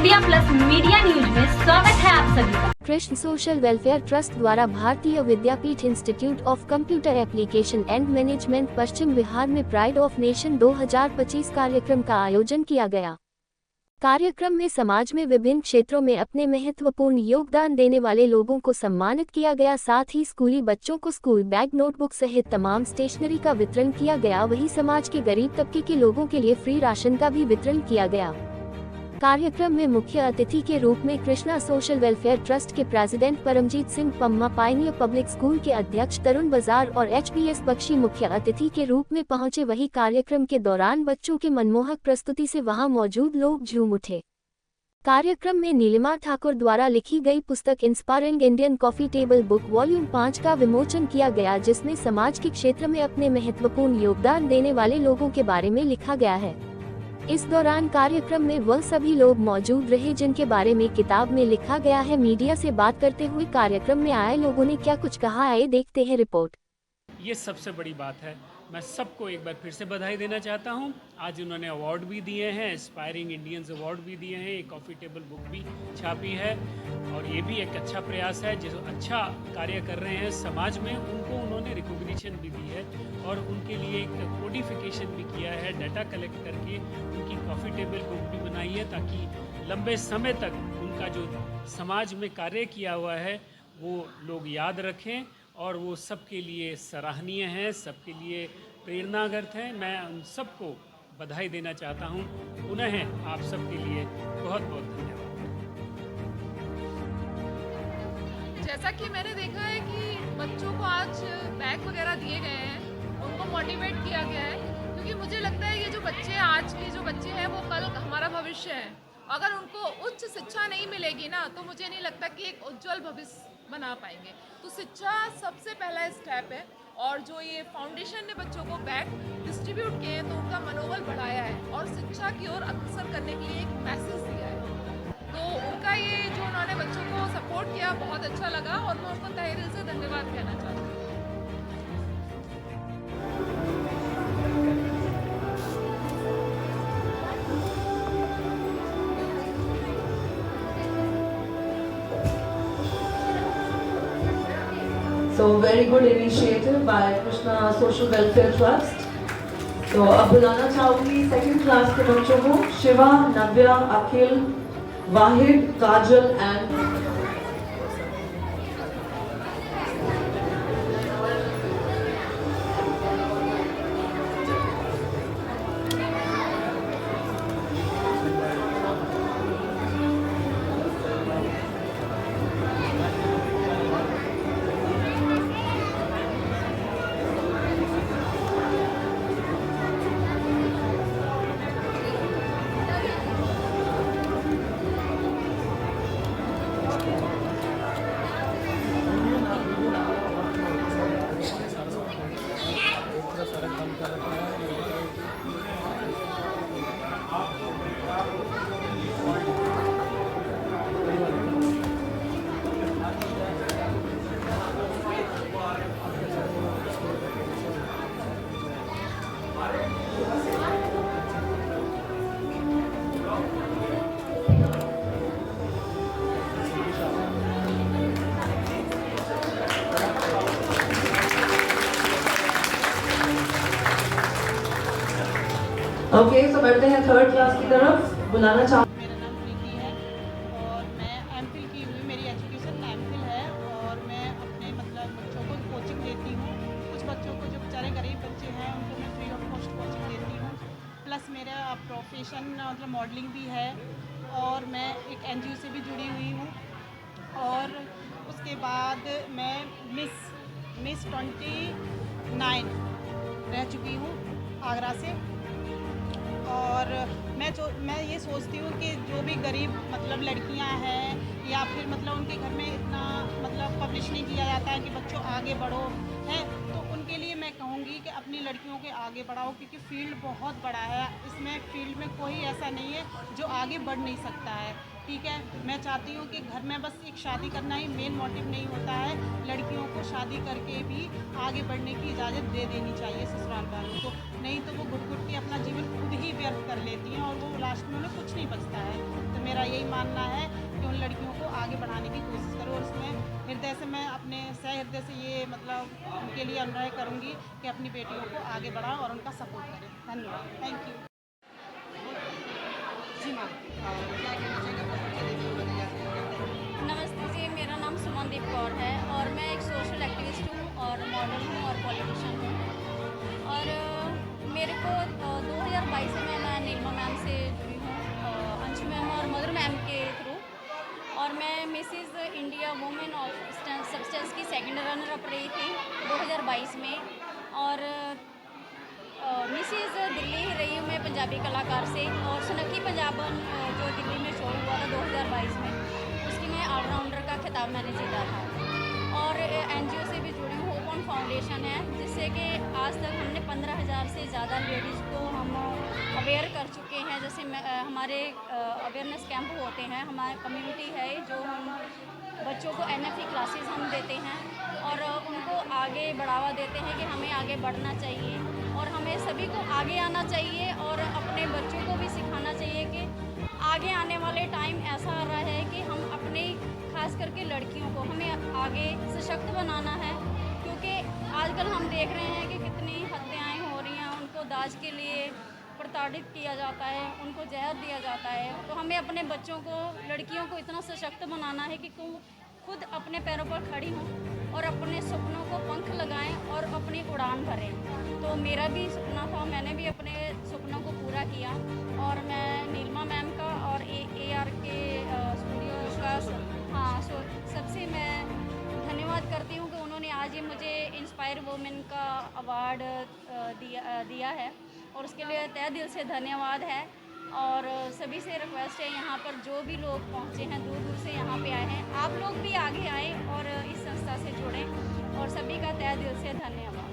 India plus media news में स्वागत है आप सभी का। कृष्ण सोशल वेलफेयर ट्रस्ट द्वारा Bharatiya Vidyapeeth institute of computer application and management Paschim Vihar में प्राइड ऑफ नेशन 2025 कार्यक्रम का आयोजन किया गया। कार्यक्रम में समाज में विभिन्न क्षेत्रों में अपने महत्वपूर्ण योगदान देने वाले लोगों को सम्मानित किया गया। साथ ही स्कूली बच्चों को स्कूल बैग, नोटबुक सहित तमाम स्टेशनरी का वितरण किया गया। वहीं समाज के गरीब तबके के लोगों के लिए फ्री राशन का भी वितरण किया गया। कार्यक्रम में मुख्य अतिथि के रूप में कृष्णा सोशल वेलफेयर ट्रस्ट के president Paramjit Singh Pamma, pioneer public school के अध्यक्ष तरुण बाजार और HBS बख्शी मुख्य अतिथि के रूप में पहुंचे। वहीं कार्यक्रम के दौरान बच्चों के मनमोहक प्रस्तुति से वहां मौजूद लोग झूम उठे। कार्यक्रम में नीलिमा ठाकुर द्वारा लिखी गई पुस्तक inspiring Indian coffee table book volume 5 का विमोचन किया गया, जिसमें समाज के क्षेत्र में अपने महत्वपूर्ण योगदान देने वाले लोगों के बारे में लिखा गया है। इस दौरान कार्यक्रम में वह सभी लोग मौजूद रहे जिनके बारे में किताब में लिखा गया है। मीडिया से बात करते हुए कार्यक्रम में आए लोगों ने क्या कुछ कहा, आए देखते हैं रिपोर्ट। ये सबसे बड़ी बात है। मैं सबको एक बार फिर से बधाई देना चाहता हूँ। आज उन्होंने अवार्ड भी दिए हैं, इंस्पायरिंग इंडियंस अवार्ड भी दिए हैं, एक कॉफ़ी टेबल बुक भी छापी है और ये भी एक अच्छा प्रयास है। जो अच्छा कार्य कर रहे हैं समाज में उनको उन्होंने रिकॉग्निशन भी दी है और उनके लिए एक कोडिफिकेशन भी किया है। डाटा कलेक्ट करके उनकी कॉफ़ी टेबल बुक भी बनाई है ताकि लंबे समय तक उनका जो समाज में कार्य किया हुआ है वो लोग याद रखें और वो सबके लिए सराहनीय है, सबके लिए प्रेरणागत है। मैं उन सबको बधाई देना चाहता हूँ। पुनः आप सबके लिए बहुत बहुत धन्यवाद। जैसा कि मैंने देखा है कि बच्चों को आज बैग वगैरह दिए गए हैं, उनको मोटिवेट किया गया है, क्योंकि मुझे लगता है ये जो बच्चे आज के जो बच्चे हैं वो कल हमारा भविष्य है। अगर उनको उच्च शिक्षा नहीं मिलेगी ना तो मुझे नहीं लगता कि एक उज्जवल भविष्य बना पाएंगे। तो शिक्षा सबसे पहला स्टेप है और जो ये फाउंडेशन ने बच्चों को बैग डिस्ट्रीब्यूट किए हैं तो उनका मनोबल बढ़ाया है और शिक्षा की ओर अग्रसर करने के लिए एक मैसेज दिया है। तो उनका ये जो उन्होंने बच्चों को सपोर्ट किया बहुत अच्छा लगा और मैं उनको तहे दिल से धन्यवाद कहना चाहती हूँ। So very good initiative by Krishna Social Welfare Trust. तो अब बुलाना चाहूँगी सेकंड क्लास के बच्चों को, शिवा, नव्या, अखिल, वाहिद, काजल एंड ओके, तो बढ़ते हैं थर्ड क्लास की तरफ। बुलाना चाहूँ मेरा नाम प्रीति है और मैं एमफिल की हुई, मेरी एजुकेशन एमफिल है और मैं अपने बच्चों को कोचिंग देती हूँ। कुछ बच्चों को जो बेचारे गरीब बच्चे हैं उनको मैं फ्री ऑफ कॉस्ट कोचिंग देती हूँ। प्लस मेरा प्रोफेशन मॉडलिंग भी है और मैं एक NGO से भी जुड़ी हुई हूँ और उसके बाद मैं मिस 29 रह चुकी हूँ आगरा से। और मैं ये सोचती हूँ कि जो भी गरीब लड़कियाँ हैं या फिर उनके घर में इतना पब्लिश नहीं किया जाता है कि बच्चों आगे बढ़ो है, तो उनके लिए मैं कहूँगी कि अपनी लड़कियों के आगे बढ़ाओ, क्योंकि फील्ड बहुत बड़ा है। इसमें फील्ड में कोई ऐसा नहीं है जो आगे बढ़ नहीं सकता है। ठीक है। मैं चाहती हूँ कि घर में बस एक शादी करना ही मेन मोटिव नहीं होता है, लड़कियों को शादी करके भी आगे बढ़ने की इजाज़त दे देनी चाहिए ससुराल वालों को, नहीं तो वो घुट घुट के अपना जीवन खुद ही व्यर्थ कर लेती हैं और वो लास्ट में उन्हें कुछ नहीं बचता है। तो मेरा यही मानना है कि उन लड़कियों को आगे बढ़ाने की कोशिश करो, और उसमें हृदय से मैं अपने सहृदय से ये मतलब उनके लिए अनुरोध करूँगी कि अपनी बेटियों को आगे बढ़ाओ और उनका सपोर्ट करें। धन्यवाद। Thank you. जी मैम, क्या कहना नमस्ते जी, मेरा नाम सुमनदीप कौर है और मैं एक सोशल एक्टिविस्ट हूँ और मॉडल हूँ और पॉलिटिशियन हूँ। और मेरे को 2022 में मैं नीलमा मैम से जुड़ी हूँ, अंशु मैम और मधुर मैम के थ्रू, और मैं Mrs India women of substance की सेकंड रनर अप रही थी 2022 में। और मिसेस दिल्ली ही रही हूँ मैं पंजाबी कलाकार से, और सुनखी पंजाबन जो दिल्ली में शो हुआ था 2022 में, उसकी मैं ऑलराउंडर का खिताब मैंने जीता था। और एनजीओ से भी जुड़ी हूँ, होप ऑन फाउंडेशन है, जिससे कि आज तक हमने 15,000 से ज़्यादा लेडीज़ को हम अवेयर कर चुके हैं। जैसे हमारे अवेयरनेस कैंप होते हैं, हमारी कम्युनिटी है जो हम बच्चों को NFE क्लासेस हम देते हैं और उनको आगे बढ़ावा देते हैं कि हमें आगे बढ़ना चाहिए और हमें सभी को आगे आना चाहिए और अपने बच्चों को भी सिखाना चाहिए कि आगे आने वाले टाइम ऐसा आ रहा है कि हम अपने खास करके लड़कियों को हमें आगे सशक्त बनाना है, क्योंकि आजकल हम देख रहे हैं कि कितनी हत्याएं हो रही हैं, उनको दाज के लिए प्रताड़ित किया जाता है, उनको जहर दिया जाता है। तो हमें अपने बच्चों को, लड़कियों को इतना सशक्त बनाना है कि खुद अपने पैरों पर खड़ी हों और अपने सपनों को पंख लगाएं और अपनी उड़ान भरें। तो मेरा भी सपना था, मैंने भी अपने सपनों को पूरा किया और मैं नीलमा मैम का और AR के स्टूडियो का सबसे मैं धन्यवाद करती हूँ कि उन्होंने आज ये मुझे इंस्पायर वुमेन का अवार्ड दिया है और उसके लिए तहे दिल से धन्यवाद है। और सभी से रिक्वेस्ट है, यहाँ पर जो भी लोग पहुँचे हैं, दूर दूर से यहाँ पे आए हैं, आप लोग भी आगे आएँ और इस संस्था से जुड़ें, और सभी का तहे दिल से धन्यवाद।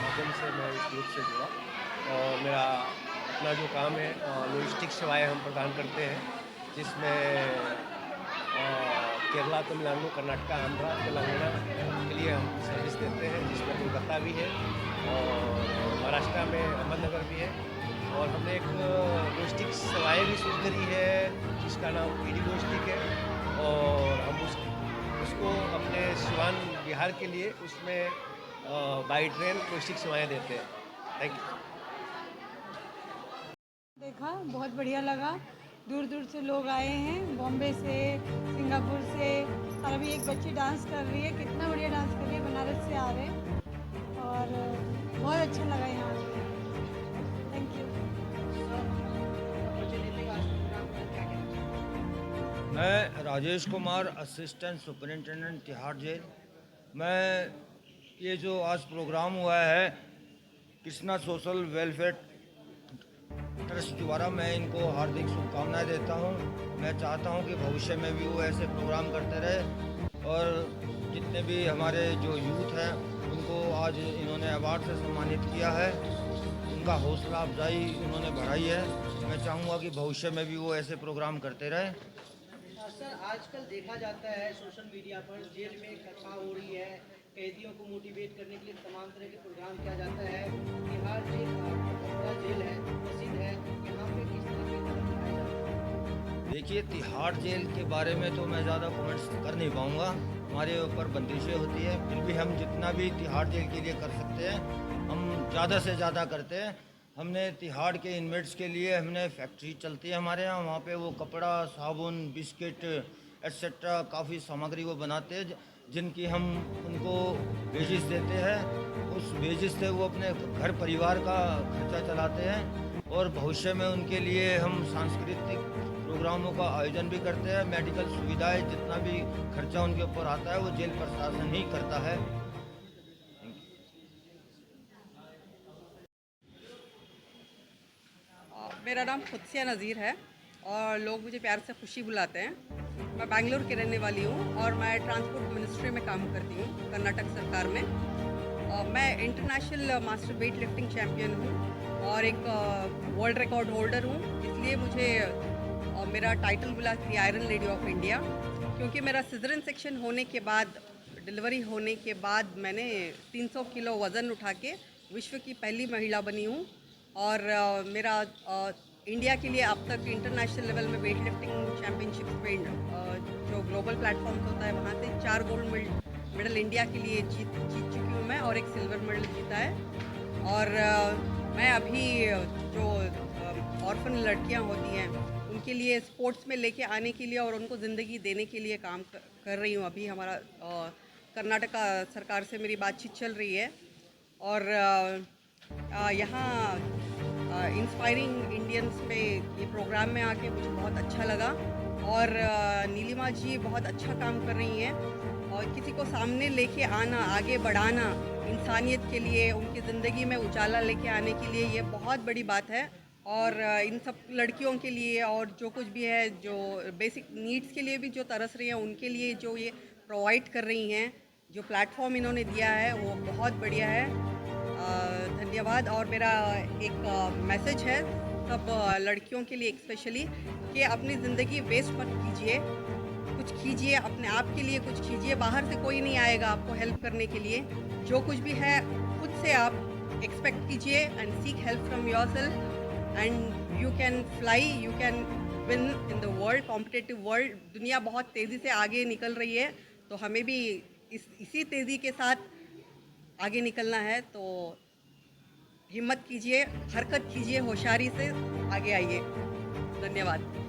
माध्यम से मैं इस ग्रुप से जुड़ा और मेरा अपना जो काम है लॉजिस्टिक सेवाएं हम प्रदान करते हैं, जिसमें केरला, तमिलनाडु, कर्नाटका, आंध्रा, तेलंगाना के लिए हम सर्विस देते हैं, जिसमें कोलकाता भी है और महाराष्ट्र में अहमदनगर भी है। और हमने एक लॉजिस्टिक सेवाएं भी शुरू करी है जिसका नाम PD लॉजिस्टिक है, और हम उसको अपने सिवान बिहार के लिए उसमें बाई ट्रेन लॉजिस्टिक सेवाएं देते हैं। Thank you. देखा, बहुत बढ़िया लगा, दूर दूर से लोग आए हैं, बॉम्बे से, सिंगापुर से, और अभी एक बच्ची डांस कर रही है, कितना बढ़िया डांस कर रही है, बनारस से आ रहे हैं और बहुत अच्छा लगा यहाँ पे। Thank you. मैं Rajesh Kumar, assistant superintendent Tihar jail. मैं ये जो आज प्रोग्राम हुआ है कृष्णा सोशल वेलफेयर ट्रस्ट द्वारा, मैं इनको हार्दिक शुभकामनाएं देता हूं। मैं चाहता हूं कि भविष्य में भी वो ऐसे प्रोग्राम करते रहे और जितने भी हमारे जो यूथ हैं उनको आज इन्होंने अवार्ड से सम्मानित किया है, उनका हौसला अफजाई उन्होंने बढ़ाई है। मैं चाहूँगा कि भविष्य में भी वो ऐसे प्रोग्राम करते रहे। सर, आजकल देखा जाता है सोशल मीडिया पर जेल में कथा हो रही है, कैदियों को मोटिवेट करने के लिए तमाम तरह के प्रोग्राम किया जाता है। तिहाड़ जेल बड़ा जेल है, प्रसिद्ध है, यहाँ पे किस तरह के कदम उठाए जाते हैं? देखिए, तिहाड़ जेल के बारे में तो मैं ज़्यादा कमेंट्स कर नहीं पाऊँगा, हमारे ऊपर बंदिशें होती है। फिर भी हम जितना भी तिहाड़ जेल के लिए कर सकते हैं हम ज़्यादा से ज़्यादा करते हैं। हमने तिहाड़ के इनमेट्स के लिए हमने फैक्ट्री चलती है हमारे यहाँ, वहाँ पे वो कपड़ा, साबुन, बिस्किट एट्सेट्रा काफ़ी सामग्री वो बनाते हैं, जिनकी हम उनको वेजिस देते हैं। उस वेजिस से वो अपने घर परिवार का खर्चा चलाते हैं और भविष्य में उनके लिए हम सांस्कृतिक प्रोग्रामों का आयोजन भी करते हैं। मेडिकल सुविधाएं, जितना भी खर्चा उनके ऊपर आता है वो जेल प्रशासन ही करता है। मेरा नाम खुदसिया नज़ीर है और लोग मुझे प्यार से खुशी बुलाते हैं। मैं बेंगलुरु की रहने वाली हूँ और मैं ट्रांसपोर्ट मिनिस्ट्री में काम करती हूँ, कर्नाटक सरकार में। मैं international master weight lifting champion हूँ और एक वर्ल्ड रिकॉर्ड होल्डर हूँ, इसलिए मुझे मेरा टाइटल मिला थी आयरन लेडी ऑफ इंडिया, क्योंकि मेरा सिजरन सेक्शन होने के बाद, डिलीवरी होने के बाद मैंने 300 किलो वज़न उठा के विश्व की पहली महिला बनी हूँ। और मेरा इंडिया के लिए अब तक इंटरनेशनल लेवल में वेट लिफ्टिंग चैम्पियनशिप में जो ग्लोबल प्लेटफॉर्म्स होता है वहाँ से 4 गोल्ड मेडल इंडिया के लिए जीत चुकी हूँ मैं, और एक सिल्वर मेडल जीता है। और मैं अभी जो ऑर्फन लड़कियाँ होती हैं उनके लिए स्पोर्ट्स में लेके आने के लिए और उनको ज़िंदगी देने के लिए काम कर रही हूँ। अभी हमारा कर्नाटका सरकार से मेरी बातचीत चल रही है और यहाँ इंस्पायरिंग इंडियंस में ये प्रोग्राम में आके मुझे बहुत अच्छा लगा। और नीलिमा जी बहुत अच्छा काम कर रही हैं और किसी को सामने लेके आना, आगे बढ़ाना इंसानियत के लिए, उनकी ज़िंदगी में उजाला लेके आने के लिए ये बहुत बड़ी बात है। और इन सब लड़कियों के लिए और जो कुछ भी है, जो बेसिक नीड्स के लिए भी जो तरस रही हैं, उनके लिए जो ये प्रोवाइड कर रही हैं, जो प्लेटफॉर्म इन्होंने दिया है वो बहुत बढ़िया है। धन्यवाद। और मेरा एक मैसेज है सब लड़कियों के लिए स्पेशली, कि अपनी ज़िंदगी वेस्ट मत कीजिए, कुछ कीजिए, अपने आप के लिए कुछ कीजिए। बाहर से कोई नहीं आएगा आपको हेल्प करने के लिए, जो कुछ भी है खुद से आप एक्सपेक्ट कीजिए and seek help from yourself and you can fly, you can win in the world, competitive world. दुनिया बहुत तेज़ी से आगे निकल रही है, तो हमें भी इसी तेज़ी के साथ आगे निकलना है। तो हिम्मत कीजिए, हरकत कीजिए, होशियारी से आगे आइए। धन्यवाद।